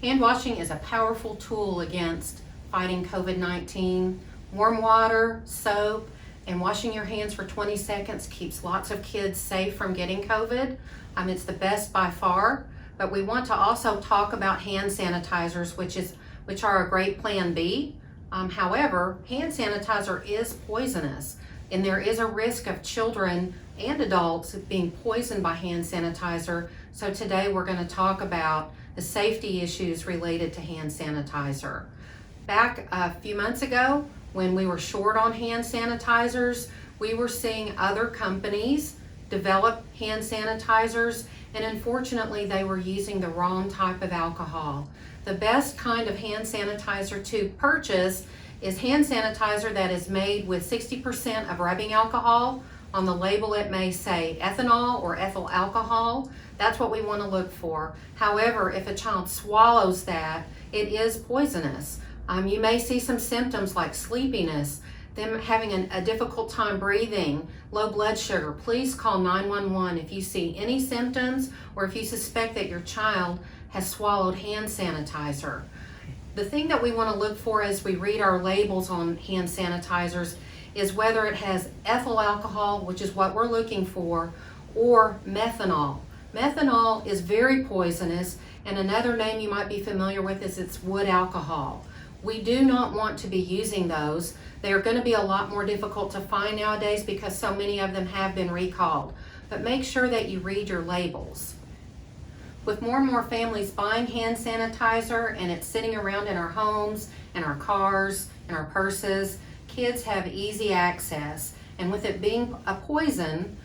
Hand washing is a powerful tool against fighting COVID-19. Warm water, soap, and washing your hands for 20 seconds keeps lots of kids safe from getting COVID. It's the best by far, but we want to also talk about hand sanitizers, which are a great plan B. However, hand sanitizer is poisonous, and there is a risk of children and adults being poisoned by hand sanitizer. So today we're going to talk about the safety issues related to hand sanitizer. Back a few months ago, when we were short on hand sanitizers, we were seeing other companies develop hand sanitizers, and unfortunately they were using the wrong type of alcohol. The best kind of hand sanitizer to purchase is hand sanitizer that is made with 60% of rubbing alcohol. On the label it may say ethanol or ethyl alcohol. That's what we want to look for. However, if a child swallows that, it is poisonous. You may see some symptoms like sleepiness, them having a difficult time breathing, low blood sugar. Please call 911 if you see any symptoms or if you suspect that your child has swallowed hand sanitizer. The thing that we want to look for as we read our labels on hand sanitizers is whether it has ethyl alcohol, which is what we're looking for, or methanol. Methanol is very poisonous, and another name you might be familiar with is it's wood alcohol. We do not want to be using those. They are going to be a lot more difficult to find nowadays because so many of them have been recalled. But make sure that you read your labels. With more and more families buying hand sanitizer and it's sitting around in our homes, in our cars, in our purses, kids have easy access. And with it being a poison,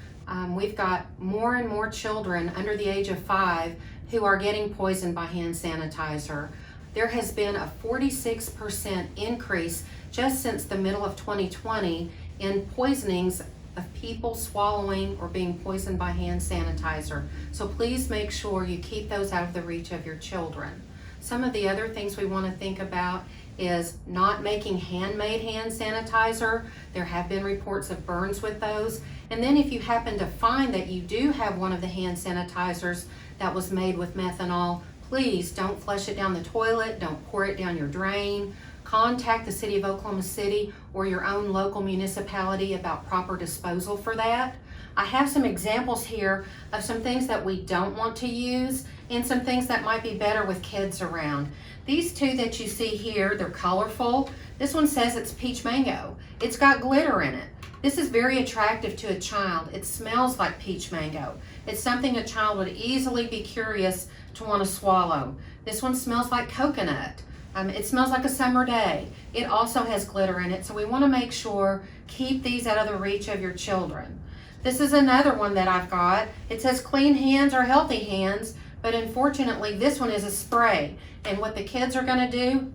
we've got more and more children under the age of 5 who are getting poisoned by hand sanitizer. There has been a 46% increase just since the middle of 2020 in poisonings of people swallowing or being poisoned by hand sanitizer. So please make sure you keep those out of the reach of your children. Some of the other things we want to think about is not making handmade hand sanitizer. There have been reports of burns with those. And then if you happen to find that you do have one of the hand sanitizers that was made with methanol, please don't flush it down the toilet, don't pour it down your drain. Contact the City of Oklahoma City or your own local municipality about proper disposal for that. I have some examples here of some things that we don't want to use and some things that might be better with kids around. These two that you see here, they're colorful. This one says it's peach mango. It's got glitter in it. This is very attractive to a child. It smells like peach mango. It's something a child would easily be curious to want to swallow. This one smells like coconut. It smells like a summer day. It also has glitter in it, so we want to make sure, keep these out of the reach of your children. This is another one that I've got. It says clean hands or healthy hands, but unfortunately this one is a spray. And what the kids are going to do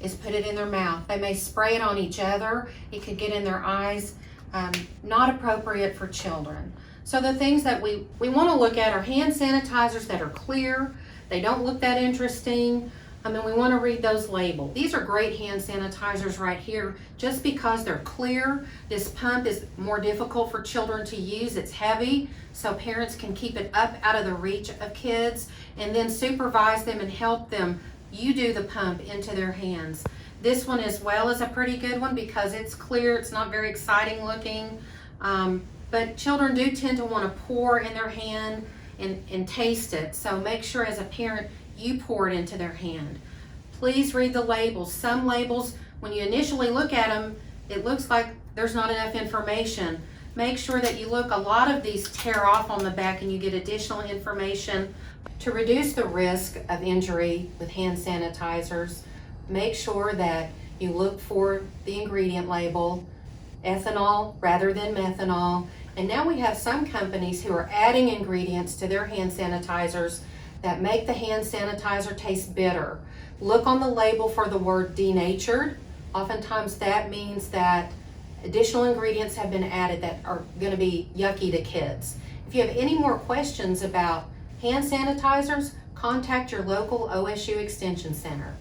is put it in their mouth. They may spray it on each other. It could get in their eyes. Not appropriate for children. So the things that we want to look at are hand sanitizers that are clear. They don't look that interesting. We want to read those labels. These are great hand sanitizers right here just because they're clear. This pump is more difficult for children to use. It's heavy, so parents can keep it up out of the reach of kids and then supervise them and help them. You do the pump into their hands. This one as well is a pretty good one because it's clear. It's not very exciting looking, but children do tend to want to pour in their hand and taste it. So make sure as a parent you pour it into their hand. Please read the labels. Some labels, when you initially look at them, it looks like there's not enough information. Make sure that you look. A lot of these tear off on the back and you get additional information. To reduce the risk of injury with hand sanitizers, make sure that you look for the ingredient label, ethanol rather than methanol. And now we have some companies who are adding ingredients to their hand sanitizers that make the hand sanitizer taste bitter. Look on the label for the word denatured. Oftentimes that means that additional ingredients have been added that are going to be yucky to kids. If you have any more questions about hand sanitizers, contact your local OSU Extension Center.